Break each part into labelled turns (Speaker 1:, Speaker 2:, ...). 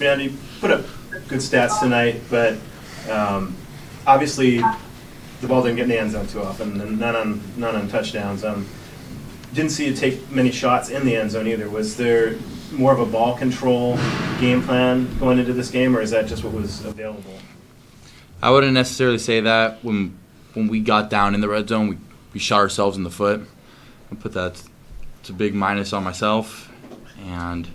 Speaker 1: Fernando, you put up good stats tonight, but obviously the ball didn't get in the end zone too often, and none on touchdowns. Didn't see you take many shots in the end zone either. Was there more of a ball control game plan going into this game, or is that just what was available?
Speaker 2: I wouldn't necessarily say that. When we got down in the red zone, we shot ourselves in the foot. I put that. It's a big minus on myself, and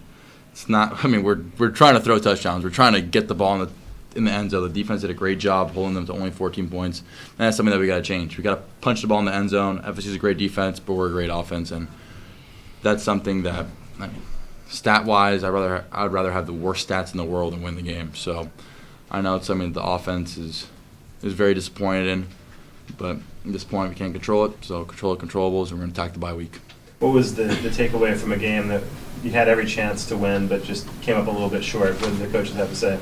Speaker 2: it's not. I mean, we're trying to throw touchdowns. We're trying to get the ball in the end zone. The defense did a great job holding them to only 14 points. And that's something that we got to change. We got to punch the ball in the end zone. FSU's a great defense, but we're a great offense, and that's something that, I mean, stat-wise, I'd rather have the worst stats in the world and win the game. So I know it's something that the offense is very disappointed in, but at this point we can't control it. So control the controllables, and we're going to attack the bye week. What
Speaker 1: was the takeaway from a game that you had every chance to win, but just came up a little bit short? What did the coaches have to say?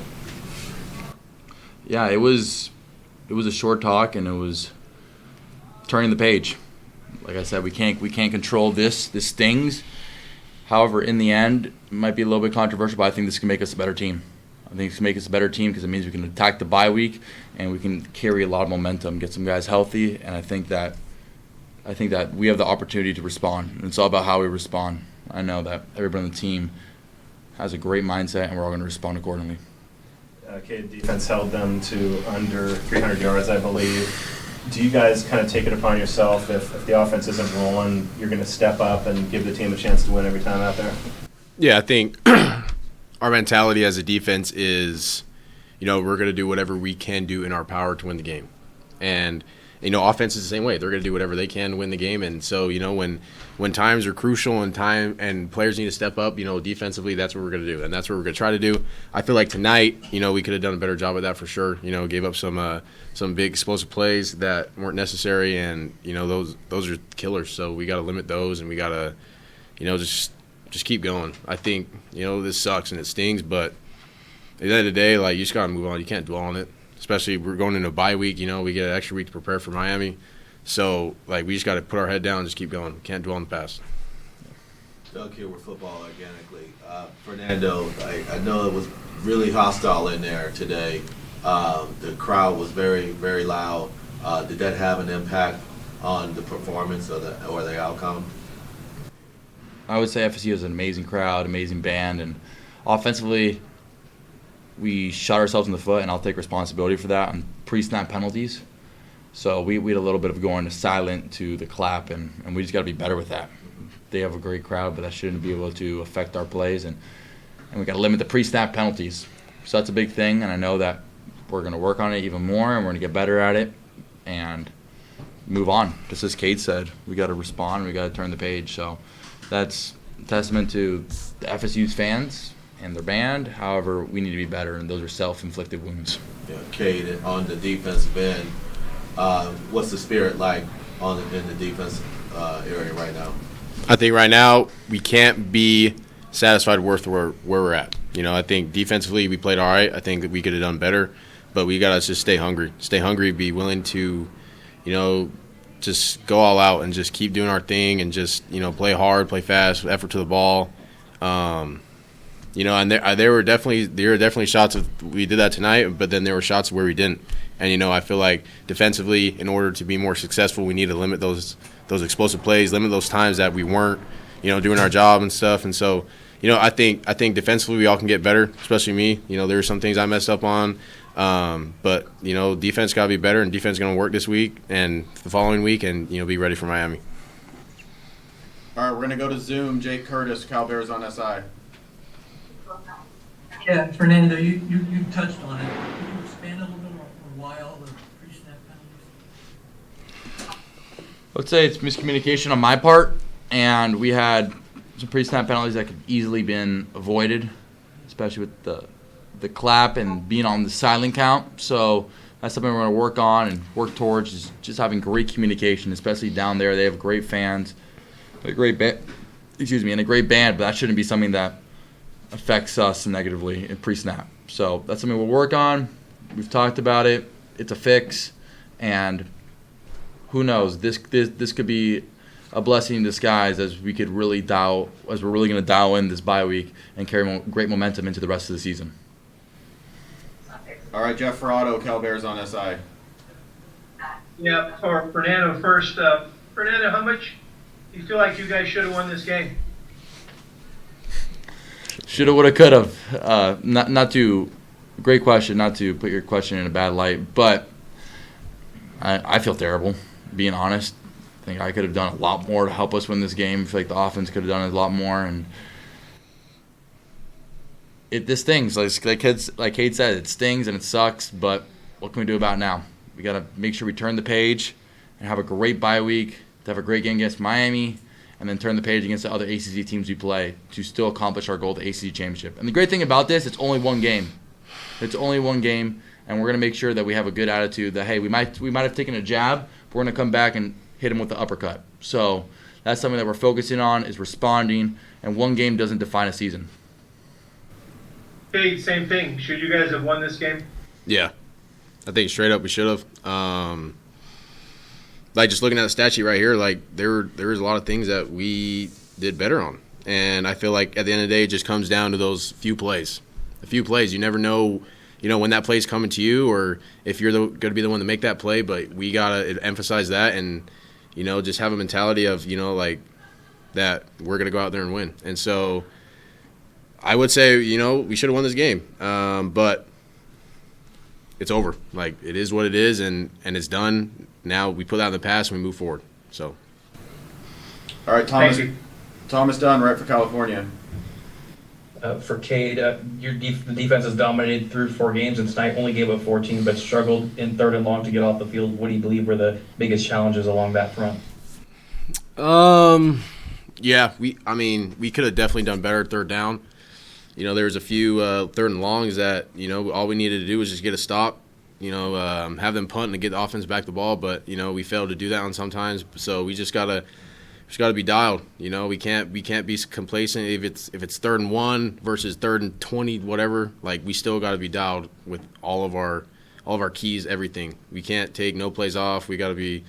Speaker 2: Yeah, it was a short talk, and it was turning the page. Like I said, we can't control this. This stings. However, in the end, it might be a little bit controversial, but I think this can make us a better team. I think it's can make us a better team because it means we can attack the bye week and we can carry a lot of momentum, get some guys healthy, and I think that we have the opportunity to respond. And it's all about how we respond. I know that everybody on the team has a great mindset, and we're all going to respond accordingly.
Speaker 1: Cade defense held them to under 300 yards, I believe. Do you guys kind of take it upon yourself if the offense isn't rolling, you're going to step up and give the team a chance to win every time out there?
Speaker 3: Yeah, I think our mentality as a defense is, we're going to do whatever we can do in our power to win the game. And, offense is the same way. They're going to do whatever they can to win the game. And so, when times are crucial and players need to step up, defensively, that's what we're going to do. And that's what we're going to try to do. I feel like tonight, we could have done a better job of that for sure. Gave up some big explosive plays that weren't necessary, and, those are killers. So we got to limit those, and we got to, just keep going. I think, this sucks and it stings, but at the end of the day, you just got to move on. You can't dwell on it. Especially we're going into a bye week, we get an extra week to prepare for Miami. So, we just got to put our head down and just keep going. We can't dwell on the past.
Speaker 4: Doug here with Football Organically. Fernando, I know it was really hostile in there today. The crowd was very, very loud. Did that have an impact on the performance or the outcome?
Speaker 2: I would say FSU has an amazing crowd, amazing band, and offensively, we shot ourselves in the foot, and I'll take responsibility for that on pre-snap penalties. So we had a little bit of going to silent to the clap, and we just got to be better with that. They have a great crowd, but that shouldn't be able to affect our plays, and we got to limit the pre-snap penalties. So that's a big thing, and I know that we're going to work on it even more, and we're going to get better at it and move on. Just as Cade said, we got to respond, we got to turn the page. So that's a testament to the FSU's fans and their band. However, we need to be better, and those are self-inflicted wounds.
Speaker 4: Yeah, Cade, on the defensive end, what's the spirit like in the defense area right now?
Speaker 3: I think right now we can't be satisfied with where we're at. I think defensively we played all right. I think that we could have done better, but we got to just stay hungry, be willing to, just go all out and just keep doing our thing and just, play hard, play fast, effort to the ball. And there were definitely shots of we did that tonight, but then there were shots where we didn't. And I feel like defensively, in order to be more successful, we need to limit those explosive plays, limit those times that we weren't, doing our job and stuff. And so, I think defensively we all can get better, especially me. There were some things I messed up on, but defense got to be better, and defense is going to work this week and the following week, and be ready for Miami.
Speaker 5: All right, we're going to go to Zoom. Jake Curtis, Cal Bears on SI.
Speaker 6: Yeah, Fernando, you touched on it. Could you expand a little bit on why all the pre-snap penalties?
Speaker 2: Let's say it's miscommunication on my part, and we had some pre-snap penalties that could easily been avoided, especially with the clap and being on the silent count. So that's something we're going to work on and work towards, is just having great communication, especially down there. They have great fans, a great and a great band, but that shouldn't be something that affects us negatively in pre-snap. So that's something we'll work on. We've talked about it. It's a fix, and who knows? This could be a blessing in disguise as we're really going to dial in this bye week and carry great momentum into the rest of the season.
Speaker 5: All right, Jeff Ferrado, Cal Bears on SI.
Speaker 7: Yeah, for Fernando first. Fernando, how much do you feel like you guys should have won this game?
Speaker 2: Shoulda, woulda, coulda. Not to. Great question. Not to put your question in a bad light, but I feel terrible, being honest. I think I could have done a lot more to help us win this game. I feel like the offense could have done a lot more, and this stings. Like Cade said, it stings and it sucks. But what can we do about it now? We got to make sure we turn the page and have a great bye week, to have a great game against Miami, and then turn the page against the other ACC teams we play to still accomplish our goal, the ACC championship. And the great thing about this, it's only one game. It's only one game, and we're going to make sure that we have a good attitude that, hey, we might have taken a jab, but we're going to come back and hit him with the uppercut. So that's something that we're focusing on, is responding, and one game doesn't define a season.
Speaker 7: Hey, same thing. Should you guys have won this game?
Speaker 3: Yeah. I think straight up we should have. Like, just looking at the stat sheet right here, like, there was a lot of things that we did better on. And I feel like at the end of the day, it just comes down to those few plays. A few plays. You never know, when that play's coming to you, or if you're going to be the one to make that play. But we got to emphasize that and, just have a mentality of, like, that we're going to go out there and win. And so I would say, we should have won this game. But it's over. Like, it is what it is, and it's done. Now we put that in the past and we move forward. So,
Speaker 5: All right, Thomas.
Speaker 7: Thank you.
Speaker 5: Thomas Dunn, right for California.
Speaker 8: For Cade, the defense has dominated through 4 games, and tonight only gave up 14, but struggled in 3rd and long to get off the field. What do you believe were the biggest challenges along that front?
Speaker 3: Yeah, we could have definitely done better 3rd down. There was a few 3rd and longs that, all we needed to do was just get a stop, have them punt and get the offense back the ball. But, we failed to do that on sometimes. So we just got to be dialed. We can't be complacent if it's 3rd and 1 versus 3rd and 20, whatever. Like, we still got to be dialed with all of our keys, everything. We can't take no plays off. We got to be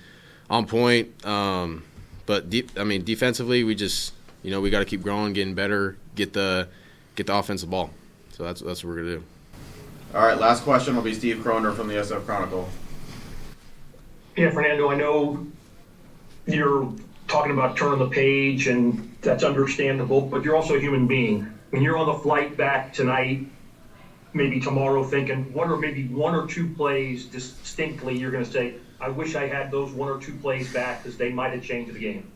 Speaker 3: on point. But defensively, we just we got to keep growing, getting better, get the offensive ball. So that's what we're gonna do.
Speaker 5: All right, last question will be Steve Kroner from the SF Chronicle.
Speaker 9: Yeah, Fernando, I know you're talking about turning the page, and that's understandable, but you're also a human being. When you're on the flight back tonight, maybe tomorrow, thinking, what are maybe 1 or 2 plays distinctly you're going to say, I wish I had those 1 or 2 plays back because they might have changed the game?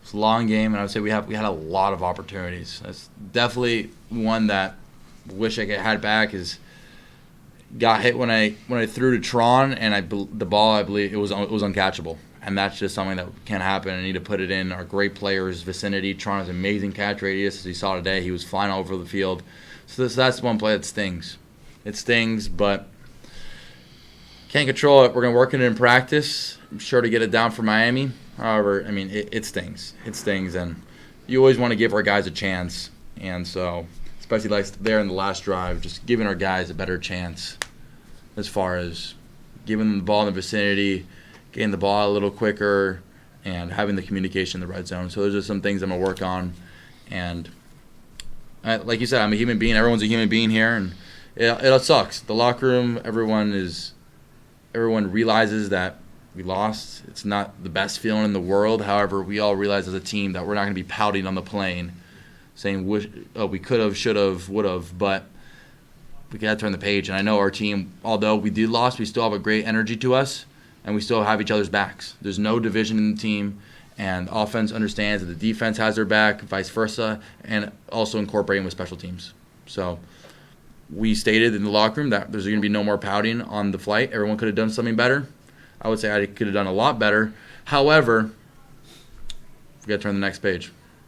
Speaker 2: It's a long game, and I would say we had a lot of opportunities. That's definitely one that I wish I had back. Is got hit when I threw to Tron, and the ball, I believe it was uncatchable, and that's just something that can't happen. I need to put it in our great players' vicinity. Tron has amazing catch radius, as you saw today. He was flying all over the field. So that's one play that stings. It stings, but can't control it. We're gonna work it in practice. I'm sure to get it down for Miami. However, it stings. It stings, and you always want to give our guys a chance. And so, especially like there in the last drive, just giving our guys a better chance as far as giving them the ball in the vicinity, getting the ball a little quicker, and having the communication in the red zone. So those are some things I'm going to work on. And like you said, I'm a human being. Everyone's a human being here, and it sucks. The locker room, everyone realizes that we lost. It's not the best feeling in the world. However, we all realize as a team that we're not going to be pouting on the plane saying we could have, should have, would have, but we got to turn the page. And I know our team, although we did lose, we still have a great energy to us, and we still have each other's backs. There's no division in the team, and offense understands that the defense has their back, vice versa, and also incorporating with special teams. So we stated in the locker room that there's going to be no more pouting on the flight. Everyone could have done something better. I would say I could have done a lot better. However, we got to turn the next page.